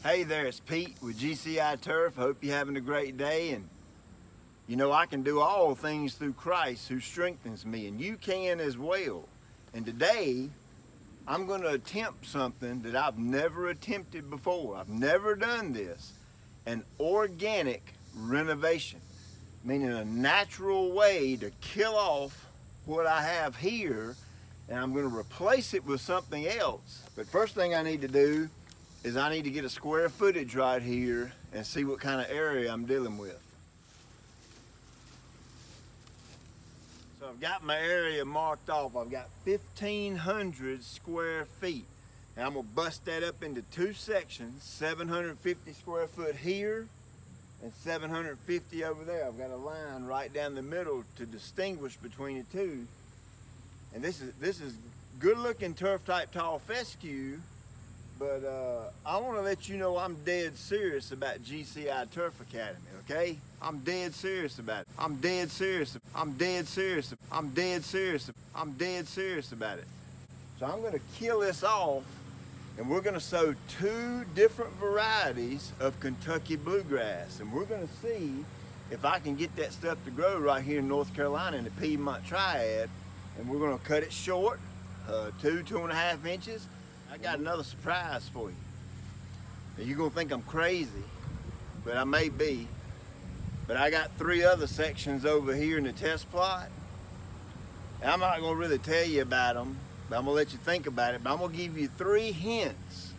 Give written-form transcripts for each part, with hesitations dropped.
Hey there, it's Pete with GCI Turf. Hope you're having a great day. And you know, I can do all things through Christ who strengthens me, and you can as well. And today, I'm going to attempt something that I've never attempted before. I've never done this. An organic renovation, meaning a natural way to kill off what I have here, and I'm going to replace it with something else. But first thing I need to do is I need to get a square footage right here and see what kind of area I'm dealing with. So I've got my area marked off. I've got 1,500 square feet. And I'm gonna bust that up into two sections, 750 square foot here and 750 over there. I've got a line right down the middle to distinguish between the two. And this is good looking turf type tall fescue. But I want to let you know I'm dead serious about GCI Turf Academy, okay? I'm dead serious about it. I'm dead serious. I'm dead serious. I'm dead serious. I'm dead serious about it. So I'm going to kill this off, and we're going to sow 2 different varieties of Kentucky Bluegrass. And we're going to see if I can get that stuff to grow right here in North Carolina in the Piedmont Triad. And we're going to cut it short, 2.5 inches. I got another surprise for you. Now, you're gonna think I'm crazy, but I may be. But I got 3 other sections over here in the test plot. And I'm not gonna really tell you about them, but I'm gonna let you think about it. But I'm gonna give you 3 hints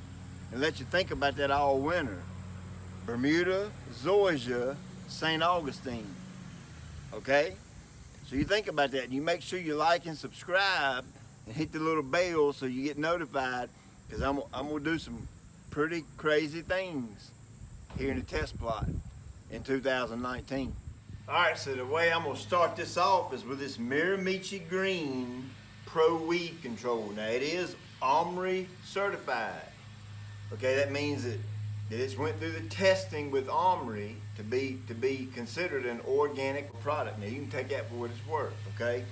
and let you think about that all winter. Bermuda, Zoysia, St. Augustine. Okay? So you think about that and you make sure you like and subscribe and hit the little bell so you get notified, because I'm gonna do some pretty crazy things here in the test plot in 2019. All right, so the way I'm gonna start this off is with this Miramichi Green Pro Weed Control. Now it is OMRI certified. Okay, that means that it's went through the testing with OMRI to be considered an organic product. Now you can take that for what it's worth, okay?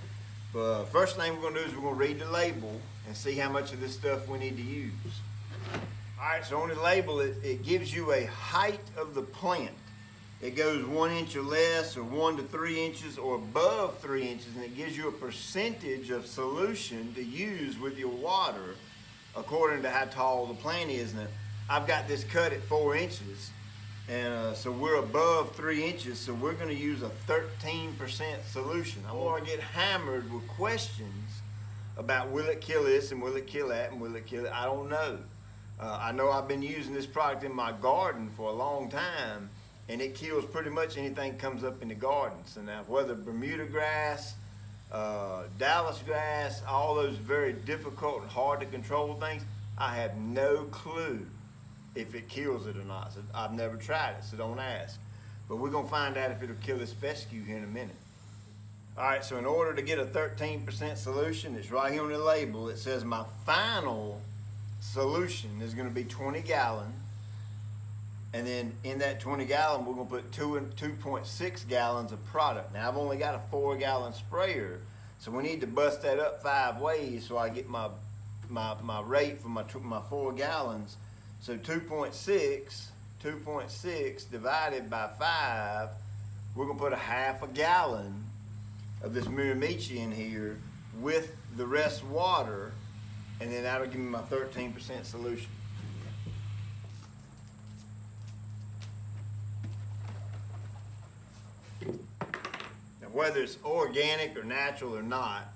But first thing we're going to do is we're going to read the label and see how much of this stuff we need to use. All right, so on the label, it gives you a height of the plant. It goes 1 inch or less, or 1 to 3 inches, or above 3 inches, and it gives you a percentage of solution to use with your water according to how tall the plant is. Now, I've got this cut at 4 inches, and so we're above 3 inches, so we're going to use a 13% solution. I want to get hammered with questions about will it kill this and will it kill that and will it kill it. I don't know. I know I've been using this product in my garden for a long time, and it kills pretty much anything that comes up in the garden. So now whether Bermuda grass, Dallas grass, all those very difficult and hard to control things, I have no clue if it kills it or not. So I've never tried it, so don't ask. But we're gonna find out if it'll kill this fescue here in a minute. All right, so in order to get a 13% solution, it's right here on the label. It says my final solution is gonna be 20 gallon. And then in that 20 gallon, we're gonna put 2.6 gallons of product. Now I've only got a 4 gallon sprayer, so we need to bust that up 5 ways so I get my rate for my 4 gallons. So 2.6 divided by 5, we're gonna put a 1/2 gallon of this Miramichi in here with the rest water, and then that'll give me my 13% solution. Now whether it's organic or natural or not,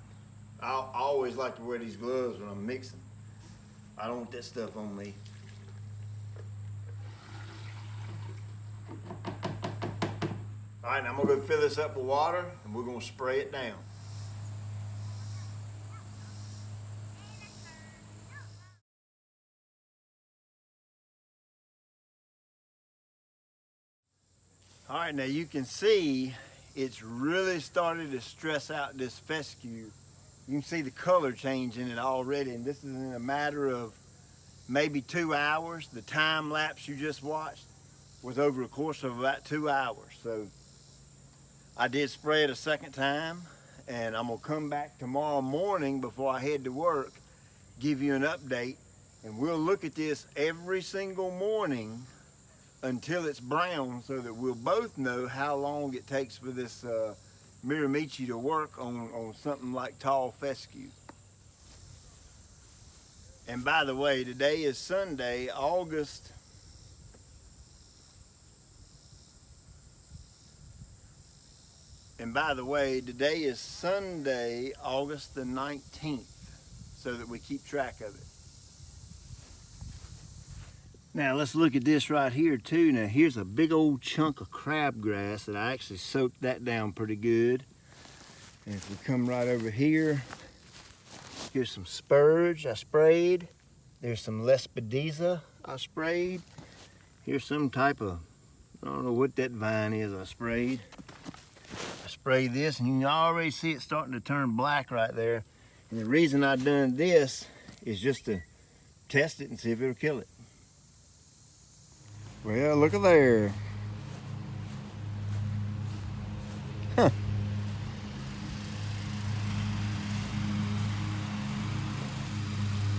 I always like to wear these gloves when I'm mixing. I don't want that stuff on me. All right, now I'm gonna go fill this up with water and we're gonna spray it down. All right, now you can see it's really started to stress out this fescue. You can see the color change in it already, and this is in a matter of maybe 2 hours. The time lapse you just watched was over a course of about 2 hours. So I did spray it a second time, and I'm gonna come back tomorrow morning before I head to work, give you an update And we'll look at this every single morning until it's brown, so that we'll both know how long it takes for this Miramichi to work on something like tall fescue. And by the way, today is Sunday, August the 19th, so that we keep track of it. Now let's look at this right here too. Now here's a big old chunk of crabgrass that I actually soaked that down pretty good. And if we come right over here, here's some spurge I sprayed. There's some lespedeza I sprayed. Here's some type of, I don't know what that vine is I sprayed. I sprayed this and you can already see it starting to turn black right there. And the reason I done this is just to test it and see if it'll kill it. Well, look at there. Huh.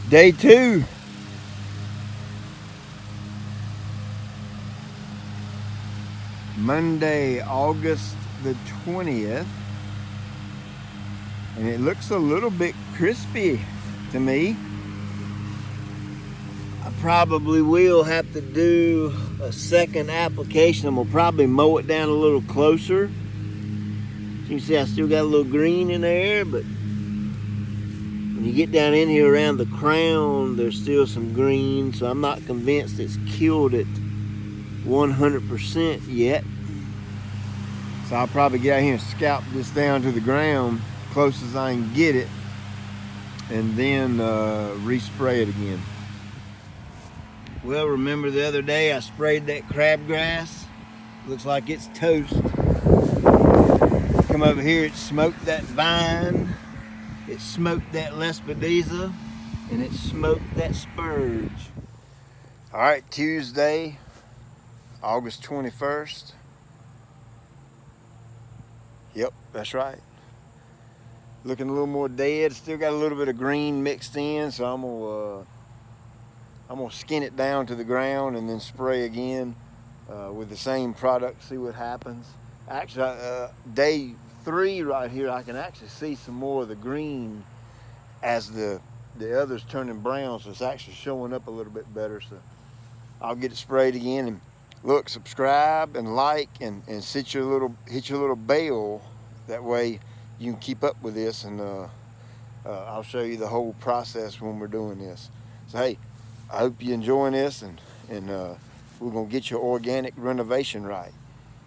Day 2. Monday, August the 20th. And it looks a little bit crispy to me. I probably will have to do a second application. I'm gonna probably mow it down a little closer. You can see I still got a little green in there, but when you get down in here around the crown, there's still some green, so I'm not convinced it's killed it 100% yet. So I'll probably get out here and scalp this down to the ground, close as I can get it, and then respray it again. Well, remember the other day I sprayed that crabgrass? Looks like it's toast. Come over here, it smoked that vine, it smoked that lespedeza, and it smoked that spurge. All right, Tuesday, August 21st. Yep, that's right. Looking a little more dead. Still got a little bit of green mixed in, so I'm gonna skin it down to the ground and then spray again with the same product, see what happens. Actually, day 3 right here, I can actually see some more of the green as the others turning brown, so it's actually showing up a little bit better. So I'll get it sprayed again. And look, subscribe and like and hit your little bell. That way you can keep up with this, and I'll show you the whole process when we're doing this. So hey, I hope you're enjoying this, and we're gonna get your organic renovation right.